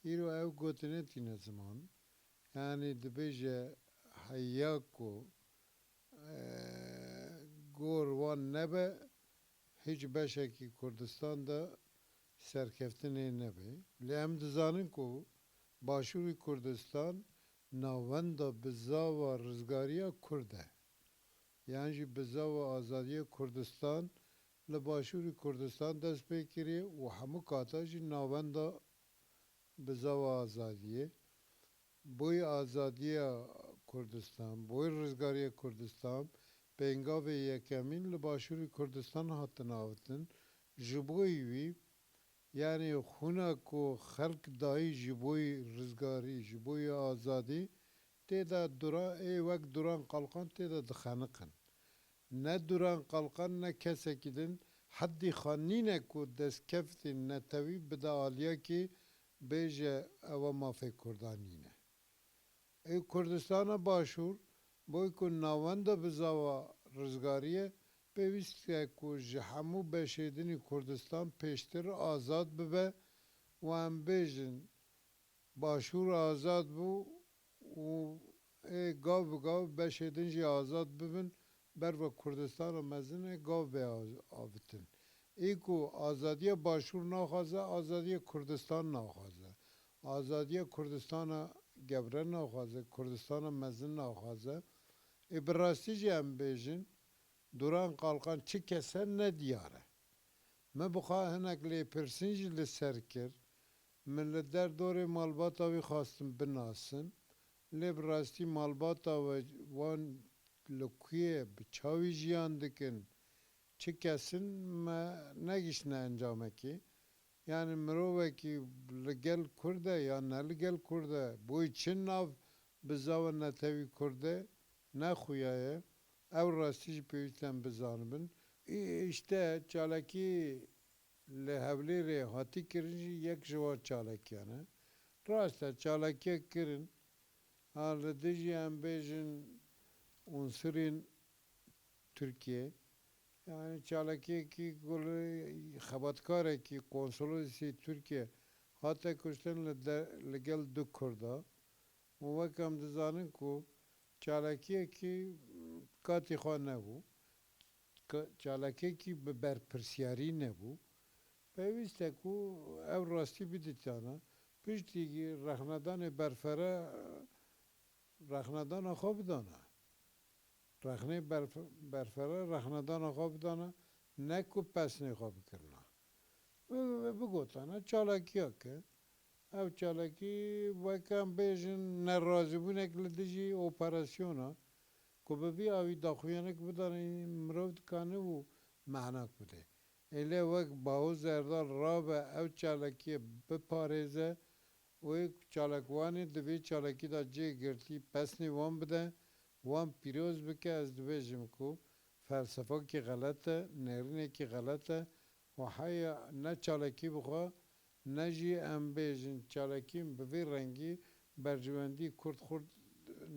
ایرو او گوتنه تینه زمان یعنی دبیجه حیاکو گور وان نبه هیچ بشکی کردستان دا سرکفتنه نبه لیم دزانن کو باشوری کردستان ناوند بزا و رزگاریا کرده یعنی جی بزا و آزادی کردستان لباشوری کردستان دست پیکری و همو کاتا جی ناوند بزا و آزادیه بوی آزادی کردستان بوی رزگاری کردستان بینگاه یکمین لباشوری کردستان هاتن آوتن جبوی وی یعنی خونه کو خلق دایی جبوی رزگاری جبوی آزادی تیدا دوران ای وقت دوران قلقان تیدا دخانقن نه دوران قلقان نه کسی کدن حدی خانینه کو دست کفتین نتوی بدا آلیا کی بیجه او مافی کردانینه ای کردستان باشور بوی کو ناوند بزاوا رزگاریه پیوسته کو جهمو بشیدنی کردستان پیشتر آزاد ببه و هم بیجن باشور آزاد بو و گاو گاو بشیدن جی آزاد ببن بر و کردستان مزنه گاو به آوتن ای کو آزادی باشور ناخوازه آزادی کردستان ناخوازه آزادی کردستان گبره ناخوازه کردستان مزن ناخوازه براستی جی هم بیجن دوران قالقان چی کسر نه دیاره ما بخواه هنک لی پرسنجی لسر کر من لدر دور مالباتا وی خواستم بناسن لی براستی مالباتا و وان لکویه بچاوی جیان دکن چی کسن ما نگیش نه انجامه کی yani mirovekî li gel Kurd e ya ne li gel Kurd e boî çi nav bi zava netewî Kurd e nexuya ye ew rastî jî pêwîst em bizanibin îşte çalakî li Hewlêrê hatî kirin jî yek ji wan çalakiyan e rast e çalakiyek kirin li dijî em bêjin unsurên Türkiye yani çalakiyekî xebatkarekî konsolosî Türkiye hate kuştin li gel du Kurda û wek em dizanin ku çalakiyekî katî xwe nebû çalakiyekî bi berpirsyarî nebû pêwîst e ku ew rastî bidîtana piştî rexnedanê berfere rexnedana xwe bidana rexnê berfere rexnedana xwe bidana ne ku pesnê xwe bikirina bigotana çalakiyek e ev çalakî wek em bêjin nerazîbûnek li dijî operasyona ku bi vî awî daxuyanek bidanî mirov dikane û mehnak bide êlê wek Bawûz Erdal rabe ev çalakiye biparêze wê çalakwanê di vê çalakî de cê girtî pesnê wan bide wan pîroz bike ez dibêjim ku felsefekî xelet e nêrînekî xelet e û heya ne çalakî bixwe ne jî em bêjin çalakiyên bi vê rengî bercivendî Kurd xurt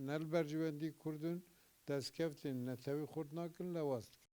ne li bercivendî Kurdin destkeftên netewî xurt nakin lewaz dikin